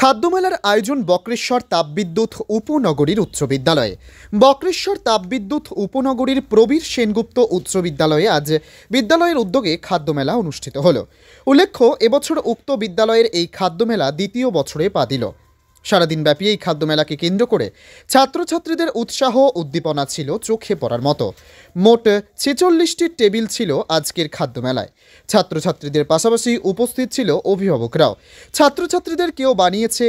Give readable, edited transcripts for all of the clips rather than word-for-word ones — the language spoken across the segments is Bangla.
খাদ্যমেলার আয়োজন বক্রেশ্বর তাপবিদ্যুৎ উপনগরীর উচ্চ বিদ্যালয়ে। বক্রেশ্বর তাপবিদ্যুৎ উপনগরীর প্রবীর সেনগুপ্ত উচ্চ বিদ্যালয়ে আজ বিদ্যালয়ের উদ্যোগে খাদ্যমেলা অনুষ্ঠিত হলো। উল্লেখ্য, এবছর উক্ত বিদ্যালয়ের এই খাদ্যমেলা দ্বিতীয় বছরে পা দিল। সারাদিনব্যাপী এই খাদ্যমেলাকে কেন্দ্র করে ছাত্রছাত্রীদের উৎসাহ উদ্দীপনা ছিল চোখে পড়ার মতো। মোট ৪৬টি টেবিল ছিল আজকের খাদ্যমেলায়। ছাত্রছাত্রীদের পাশাপাশি উপস্থিত ছিল অভিভাবকরাও। ছাত্রছাত্রীদের কেউ বানিয়েছে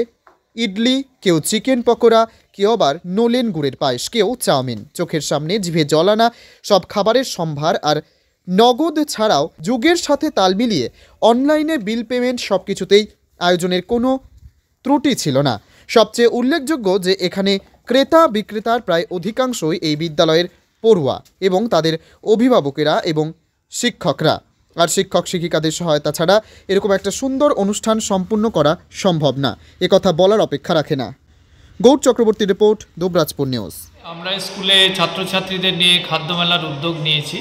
ইডলি, কেউ চিকেন পকোড়া, কেউ আবার নলেন গুড়ের পায়েস, কেউ চাউমিন। চোখের সামনে জিভে জল আনা সব খাবারের সম্ভার আর নগদ ছাড়াও যুগের সাথে তাল মিলিয়ে অনলাইনে বিল পেমেন্ট সবকিছুতেই আয়োজনের কোনো ত্রুটি ছিল না। সবচেয়ে উল্লেখযোগ্য যে এখানে ক্রেতা বিক্রেতার প্রায় অধিকাংশই এই বিদ্যালয়ের পড়ুয়া এবং তাদের অভিভাবকেরা এবং শিক্ষকরা। আর শিক্ষক শিক্ষিকাদের সহায়তা ছাড়া এরকম একটা সুন্দর অনুষ্ঠান সম্পূর্ণ করা সম্ভব না, একথা বলার অপেক্ষা রাখে না। Gour Chakraborty report, Dubrajpur news. আমরা স্কুলে ছাত্রছাত্রীদের নিয়ে খাদ্যমেলার উদ্যোগ নিয়েছি।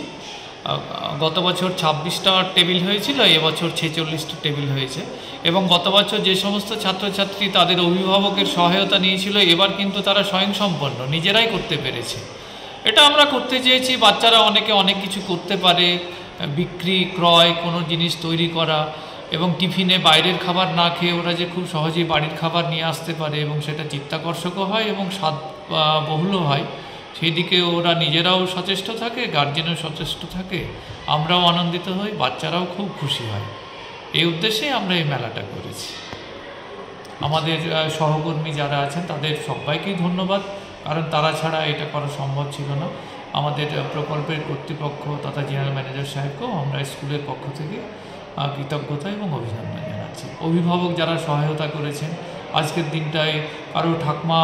গত বছর 26টা টেবিল হয়েছিল, এবছর 46টা টেবিল হয়েছে। এবং গত বছর যে সমস্ত ছাত্রছাত্রী তাদের অভিভাবকের সহায়তা নিয়েছিল, এবার কিন্তু তারা স্বয়ংসম্পন্ন নিজেরাই করতে পেরেছে। এটা আমরা করতে চেয়েছি, বাচ্চারা অনেকে অনেক কিছু করতে পারে, বিক্রি ক্রয় কোনো জিনিস তৈরি করা, এবং টিফিনে বাইরের খাবার না খেয়ে ওরা যে খুব সহজেই বাড়ির খাবার নিয়ে আসতে পারে এবং সেটা চিত্তাকর্ষকও হয় এবং স্বাদ বহুলও হয়, সেই দিকে ওরা নিজেরাও সচেষ্ট থাকে, গার্জেনও সচেষ্ট থাকে, আমরাও আনন্দিত হই, বাচ্চারাও খুব খুশি হয়। এই উদ্দেশ্যে আমরা এই মেলাটা করেছি। আমাদের সহকর্মী যারা আছেন তাদের সবাইকেই ধন্যবাদ, কারণ তারা ছাড়া এটা করা সম্ভব ছিল না। আমাদের প্রকল্পের কর্তৃপক্ষ তথা জেনারেল ম্যানেজার সাহেবকেও আমরা স্কুলের পক্ষ থেকে কৃতজ্ঞতা এবং অভিনন্দন জানাচ্ছি। অভিভাবক যারা সহায়তা করেছেন আজকের দিনটায়, কারো ঠাকমা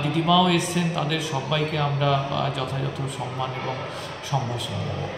দিদিমাও এসছেন, তাদের সবাইকে আমরা যথাযথ সম্মান এবং সম্ভাষণ জানাই।